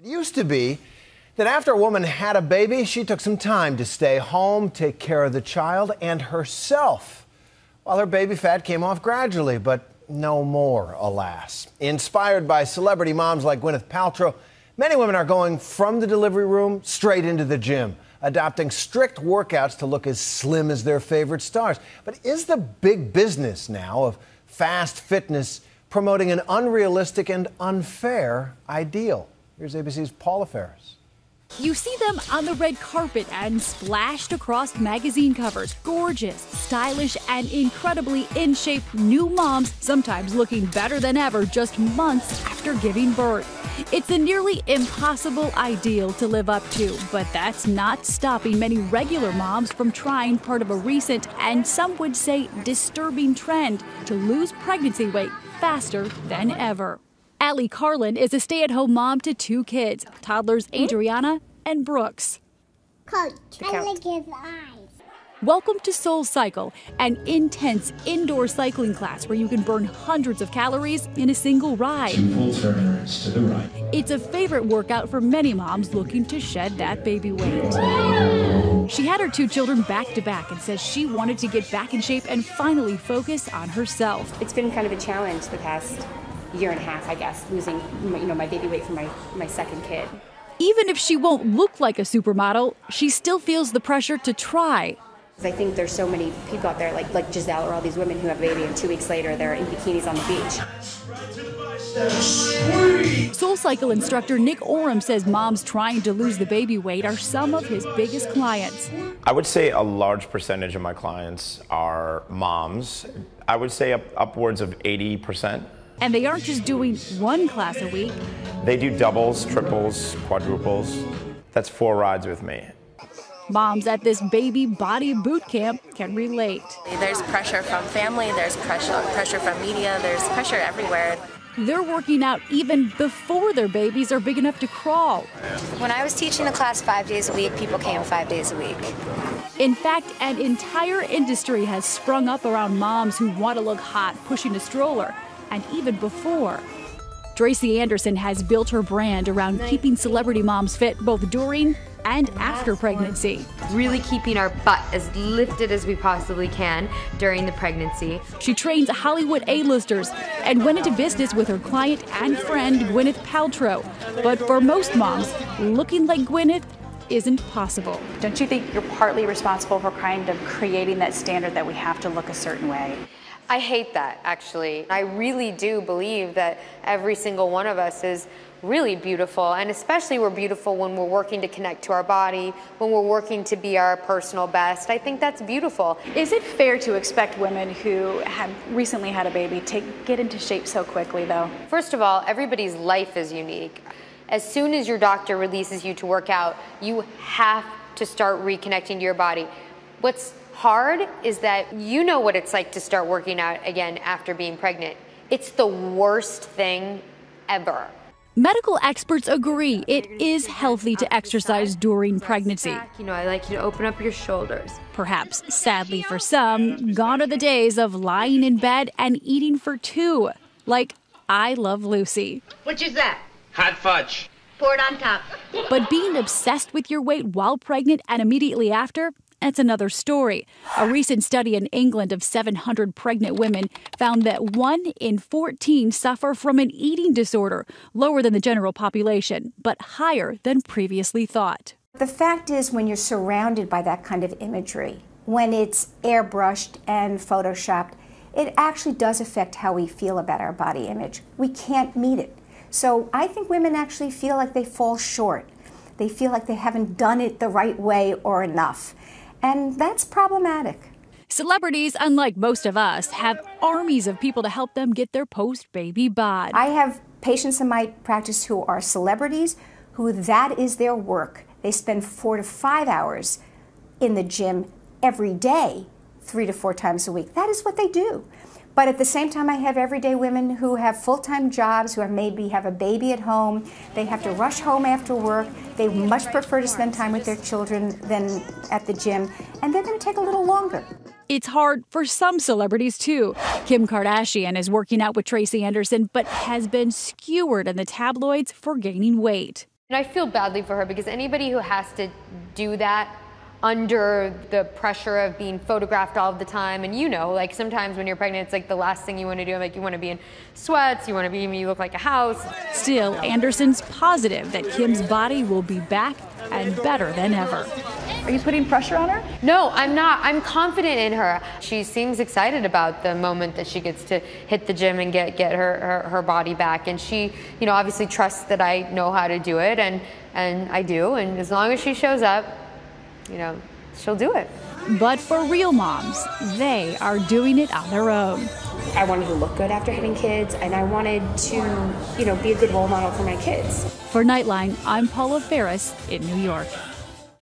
It used to be that after a woman had a baby, she took some time to stay home, take care of the child and herself, while her baby fat came off gradually, but no more, alas. Inspired by celebrity moms like Gwyneth Paltrow, many women are going from the delivery room straight into the gym, adopting strict workouts to look as slim as their favorite stars. But is the big business now of fast fitness promoting an unrealistic and unfair ideal? Here's ABC's Paula Ferris. You see them on the red carpet and splashed across magazine covers. Gorgeous, stylish, and incredibly in shape new moms, sometimes looking better than ever just months after giving birth. It's a nearly impossible ideal to live up to, but that's not stopping many regular moms from trying part of a recent and some would say disturbing trend to lose pregnancy weight faster than ever. Allie Carlin is a stay-at-home mom to 2 kids, toddlers Adriana and Brooks. Coach, I like his eyes. Welcome to Soul Cycle, an intense indoor cycling class where you can burn hundreds of calories in a single ride. 2 full turns to the right. It's a favorite workout for many moms looking to shed that baby weight. She had her 2 children back to back and says she wanted to get back in shape and finally focus on herself. It's been kind of a challenge the past year and a half, I guess, losing my baby weight for my second kid. Even if she won't look like a supermodel, she still feels the pressure to try. I think there's so many people out there like Giselle or all these women who have a baby and 2 weeks later they're in bikinis on the beach. Soul Cycle instructor Nick Oram says moms trying to lose the baby weight are some of his biggest clients. I would say a large percentage of my clients are moms. I would say upwards of 80%. And they aren't just doing 1 class a week. They do doubles, triples, quadruples. That's 4 rides with me. Moms at this baby body boot camp can relate. There's pressure from family, there's pressure from media, there's pressure everywhere. They're working out even before their babies are big enough to crawl. When I was teaching the class 5 days a week, people came 5 days a week. In fact, an entire industry has sprung up around moms who want to look hot pushing a stroller, and even before. Tracy Anderson has built her brand around keeping celebrity moms fit both during and after pregnancy. Really keeping our butt as lifted as we possibly can during the pregnancy. She trains Hollywood A-listers and went into business with her client and friend Gwyneth Paltrow. But for most moms, looking like Gwyneth isn't possible. Don't you think you're partly responsible for kind of creating that standard that we have to look a certain way? I hate that, actually. I really do believe that every single one of us is really beautiful, and especially we're beautiful when we're working to connect to our body, when we're working to be our personal best. I think that's beautiful. Is it fair to expect women who have recently had a baby to get into shape so quickly, though? First of all, everybody's life is unique. As soon as your doctor releases you to work out, you have to start reconnecting to your body. What's hard is that you know what it's like to start working out again after being pregnant. It's the worst thing ever. Medical experts agree it is healthy to exercise during pregnancy. You know, I like you to open up your shoulders. Perhaps, sadly for some, gone are the days of lying in bed and eating for 2, like I Love Lucy. Which is that? Hot fudge. Pour it on top. But being obsessed with your weight while pregnant and immediately after, that's another story. A recent study in England of 700 pregnant women found that 1 in 14 suffer from an eating disorder, lower than the general population, but higher than previously thought. The fact is, when you're surrounded by that kind of imagery, when it's airbrushed and photoshopped, it actually does affect how we feel about our body image. We can't meet it. So I think women actually feel like they fall short. They feel like they haven't done it the right way or enough. And that's problematic. Celebrities, unlike most of us, have armies of people to help them get their post-baby bod. I have patients in my practice who are celebrities, who that is their work. They spend 4 to 5 hours in the gym every day, 3 to 4 times a week. That is what they do. But at the same time, I have everyday women who have full-time jobs, who maybe have a baby at home. They have to rush home after work. They much prefer to spend time with their children than at the gym, and they're going to take a little longer. It's hard for some celebrities, too. Kim Kardashian is working out with Tracy Anderson, but has been skewered in the tabloids for gaining weight. And I feel badly for her because anybody who has to do that under the pressure of being photographed all the time, and like sometimes when you're pregnant, it's like the last thing you want to do. Like you want to be in sweats, you look like a house. Still, Anderson's positive that Kim's body will be back and better than ever. Are you putting pressure on her? No, I'm not. I'm confident in her. She seems excited about the moment that she gets to hit the gym and get her body back. And she, obviously trusts that I know how to do it, and I do. And as long as she shows up, she'll do it. But for real moms, they are doing it on their own. I wanted to look good after having kids, and I wanted to, be a good role model for my kids. For Nightline, I'm Paula Ferris in New York.